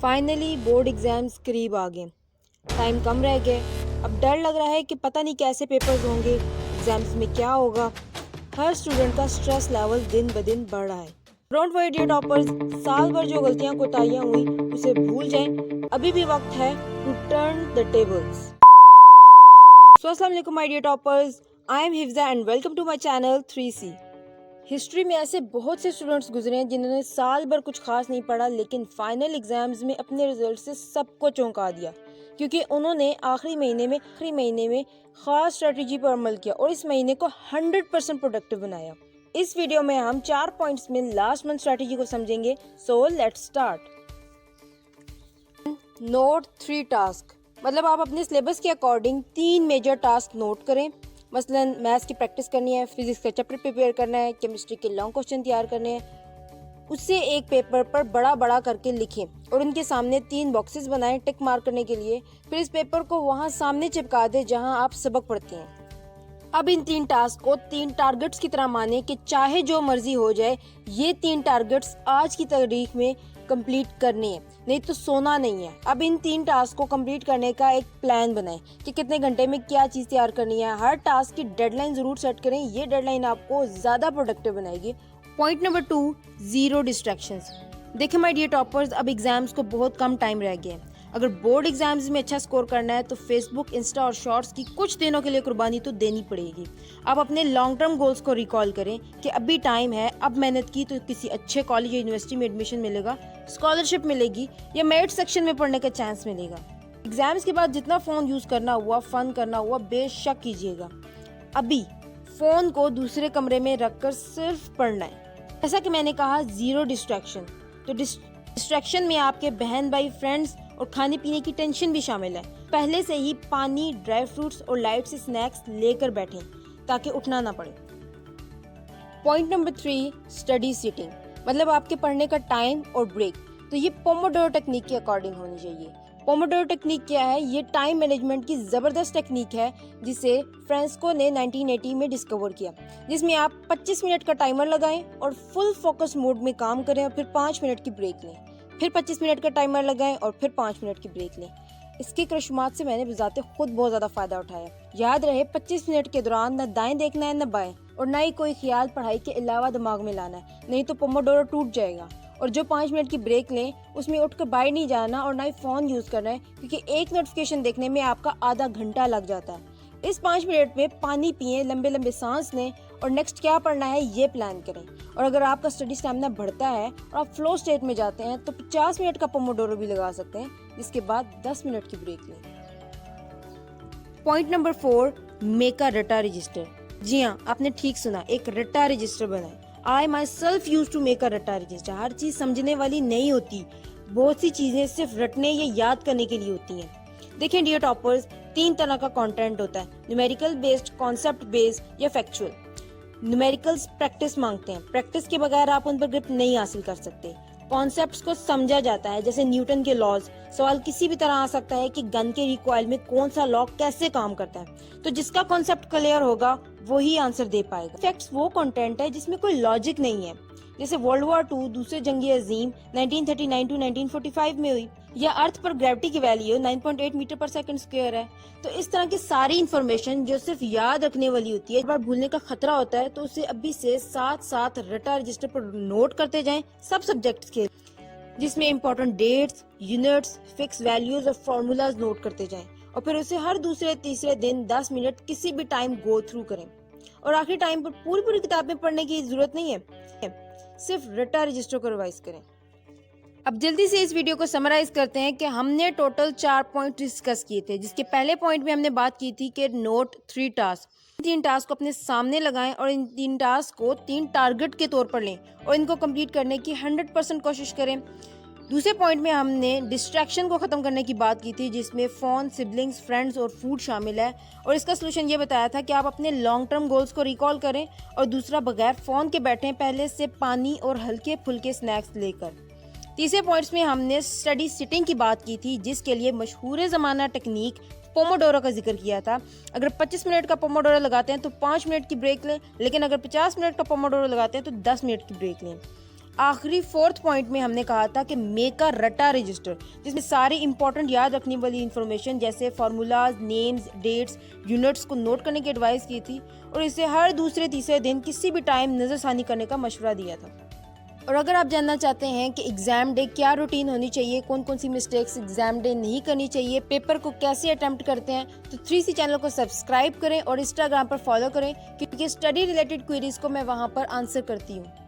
Finally board exams करीब आ गए। Time कम रह गए। अब डर लग रहा है कि पता नहीं कैसे पेपर्स होंगे, एग्जाम्स में क्या होगा। हर स्टूडेंट का स्ट्रेस लेवल दिन ब दिन बढ़ रहा है। डोंट वरी डियर टॉपर्स, साल भर जो गलतियां कोताहियां हुई उसे भूल जाएं। अभी भी वक्त है to turn the tables. So अस्सलाम वालेकुम my dear toppers, I am Hifza and welcome to my channel 3C। History में ऐसे बहुत से स्टूडेंट्स गुजरे हैं जिन्होंने साल भर कुछ खास नहीं पढ़ा, लेकिन फाइनल एग्जाम्स में अपने रिजल्ट से सबको चौंका दिया, क्योंकि उन्होंने आखिरी महीने में खास स्ट्रेटजी पर अमल किया और इस महीने को 100% प्रोडक्टिव बनाया। इस वीडियो में हम 4 पॉइंट्स में लास्ट मंथ स्ट्रेटजी को समझेंगे। So let's start. Note 3 task, मतलब आप अपने सिलेबस के अकॉर्डिंग 3 मेजर टास्क नोट करें। मसलन मैथ्स की प्रैक्टिस करनी है, फिजिक्स का चैप्टर प्रिपेयर करना है, केमिस्ट्री के लॉन्ग क्वेश्चन तैयार करने हैं। उससे एक पेपर पर बड़ा बड़ा करके लिखें और उनके सामने 3 बॉक्सेस बनाएं टिक मार्क करने के लिए। फिर इस पेपर को वहां सामने चिपका दें जहां आप सबक पढ़ते हैं। अब इन 3 टास्क को 3 टारगेट्स की तरह माने कि चाहे जो मर्जी हो जाए, ये 3 टारगेट्स आज की तारीख में कंप्लीट करनी है, नहीं तो सोना नहीं है। अब इन 3 टास्क को कंप्लीट करने का एक प्लान बनाएं कि कितने घंटे में क्या चीज़ तैयार करनी है। हर टास्क की डेडलाइन जरूर सेट करें, ये डेडलाइन आपको ज़्यादा प्रोडक्टिव बनाएगी। Point number 2, zero distractions. देखिए माय डियर टॉपर्स, अब एग्जाम्स को बहुत कम टाइम रह गया है। अगर बोर्ड एग्जाम्स में अच्छा स्कोर करना है तो फेसबुक, इंस्टा और शॉर्ट्स की कुछ दिनों के लिए कुर्बानी तो देनी पड़ेगी। आप अपने लॉन्ग टर्म गोल्स को रिकॉल करें कि अभी टाइम है, अब मेहनत की तो किसी अच्छे कॉलेज या यूनिवर्सिटी में एडमिशन मिलेगा, स्कॉलरशिप मिलेगी या मेरिट सेक्शन में पढ़ने का चांस मिलेगा। एग्जाम्स के बाद जितना फ़ोन यूज़ करना हुआ, फन करना हुआ, बेशक कीजिएगा। अभी फ़ोन को दूसरे कमरे में रखकर सिर्फ पढ़ना है। जैसा कि मैंने कहा, जीरो डिस्ट्रैक्शन। तो डिस्ट्रैक्शन में आपके बहन भाई, फ्रेंड्स और खाने पीने की टेंशन भी शामिल है। पहले से ही पानी, ड्राई फ्रूट्स और लाइट से स्नैक्स लेकर बैठें ताकि उठना ना पड़े। पॉइंट नंबर 3, स्टडी सिटिंग, मतलब आपके पढ़ने का टाइम और ब्रेक। तो ये पोमोडोरो टेक्निक के अकॉर्डिंग होनी चाहिए। पोमोडोरो टेक्निक क्या है? ये टाइम मैनेजमेंट की ज़बरदस्त टेक्निक है जिसे फ्रांसिस्को ने 1980 में डिस्कवर किया, जिसमें आप 25 मिनट का टाइमर लगाएं और फुल फोकस मोड में काम करें और फिर 5 मिनट की ब्रेक लें। फिर 25 मिनट का टाइमर लगाएं और फिर 5 मिनट की ब्रेक लें। इसके क्रशमात से मैंने बजाते खुद बहुत ज़्यादा फ़ायदा उठाया। याद रहे, 25 मिनट के दौरान न दाएं देखना है न बाएं, और ना ही कोई ख्याल पढ़ाई के अलावा दिमाग में लाना है, नहीं तो पोमोडोरो टूट जाएगा। और जो 5 मिनट की ब्रेक लें उसमें उठकर बाहर नहीं जाना और ना ही फ़ोन यूज़ करना है, क्योंकि एक नोटिफिकेशन देखने में आपका आधा घंटा लग जाता है। इस 5 मिनट में पानी पिएं, लंबे लंबे सांस लें और नेक्स्ट क्या पढ़ना है ये प्लान करें। और अगर आपका स्टडी स्टैमिना बढ़ता है और आप फ्लो स्टेट में जाते हैं तो 50 मिनट का पोमोडोरो भी लगा सकते हैं, जिसके बाद 10 मिनट की ब्रेक लें। पॉइंट नंबर 4, मेक अ रटा रजिस्टर। जी हाँ, आपने ठीक सुना, एक रटा रजिस्टर बनाएं। I myself use to make a रटा रजिस्टर। हर चीज समझने वाली नहीं होती, बहुत सी चीजें सिर्फ रटने या याद करने के लिए होती हैं। देखिए डियर टॉपर्स, 3 तरह का कंटेंट होता है, न्यूमेरिकल बेस्ड, कॉन्सेप्ट बेस्ड या फैक्चुअल। न्यूमेरिकल्स प्रैक्टिस मांगते हैं, प्रैक्टिस के बगैर आप उन पर ग्रिप नहीं हासिल कर सकते। कॉन्सेप्ट्स को समझा जाता है, जैसे न्यूटन के लॉज। सवाल किसी भी तरह आ सकता है कि गन के रिकॉइल में कौन सा लॉ कैसे काम करता है, तो जिसका कॉन्सेप्ट क्लियर होगा वही आंसर दे पाएगा। फैक्ट्स वो कंटेंट है जिसमें कोई लॉजिक नहीं है, जैसे वर्ल्ड वॉर 2, दूसरे जंगी अजीम 1939 टू 1945 में हुई, या अर्थ पर ग्रेविटी की वैल्यू 9.8 मीटर पर सेकंड स्क्वायर है। तो इस तरह की सारी इंफॉर्मेशन जो सिर्फ याद रखने वाली होती है, एक बार भूलने का खतरा होता है, तो उसे अभी से साथ साथ रटा रजिस्टर पर नोट करते जाएं, सब सब्जेक्ट्स के, जिसमें important dates, units, fix values और फॉर्मूलाज नोट करते जाएं। और फिर उसे हर दूसरे तीसरे दिन 10 मिनट किसी भी टाइम गो थ्रू करें। और आखिरी टाइम पर पूरी किताबें पढ़ने की जरूरत नहीं है, सिर्फ रटा रजिस्टर को रिवाइज करें। अब जल्दी से इस वीडियो को समराइज करते हैं कि हमने टोटल 4 पॉइंट डिस्कस किए थे, जिसके पहले पॉइंट में हमने बात की थी कि नोट 3 टास्क। 3 टास्क को अपने सामने लगाएं और इन 3 टास्क को 3 टारगेट के तौर पर लें और इनको कंप्लीट करने की 100% कोशिश करें। दूसरे पॉइंट में हमने डिस्ट्रैक्शन को खत्म करने की बात की थी, जिसमें फोन, सिबलिंग्स, फ्रेंड्स और फूड शामिल है, और इसका सलूशन ये बताया था कि आप अपने लॉन्ग टर्म गोल्स को रिकॉल करें और दूसरा, बगैर फोन के बैठें, पहले से पानी और हल्के फुल्के स्नैक्स लेकर। तीसरे पॉइंट्स में हमने स्टडी सिटिंग की बात की थी, जिसके लिए मशहूर ज़माना टेक्निक पोमोडोरो का जिक्र किया था। अगर 25 मिनट का पोमोडोरो लगाते हैं तो 5 मिनट की ब्रेक लें, लेकिन अगर 50 मिनट का पोमोडोरो लगाते हैं तो 10 मिनट की ब्रेक लें। आखिरी 4th पॉइंट में हमने कहा था कि मेक अ रटा रजिस्टर, जिसमें सारी इंपॉर्टेंट याद रखने वाली इंफॉर्मेशन जैसे फार्मूलाज, नेम्स, डेट्स, यूनिट्स को नोट करने की एडवाइस की थी और इसे हर दूसरे तीसरे दिन किसी भी टाइम नज़रसानी करने का मशवरा दिया था। और अगर आप जानना चाहते हैं कि एग्ज़ाम डे क्या रूटीन होनी चाहिए, कौन कौन सी मिस्टेक्स एग्ज़ाम डे नहीं करनी चाहिए, पेपर को कैसे अटेम्प्ट करते हैं, तो 3C चैनल को सब्सक्राइब करें और इंस्टाग्राम पर फॉलो करें, क्योंकि स्टडी रिलेटेड क्वेरीज को मैं वहाँ पर आंसर करती हूँ।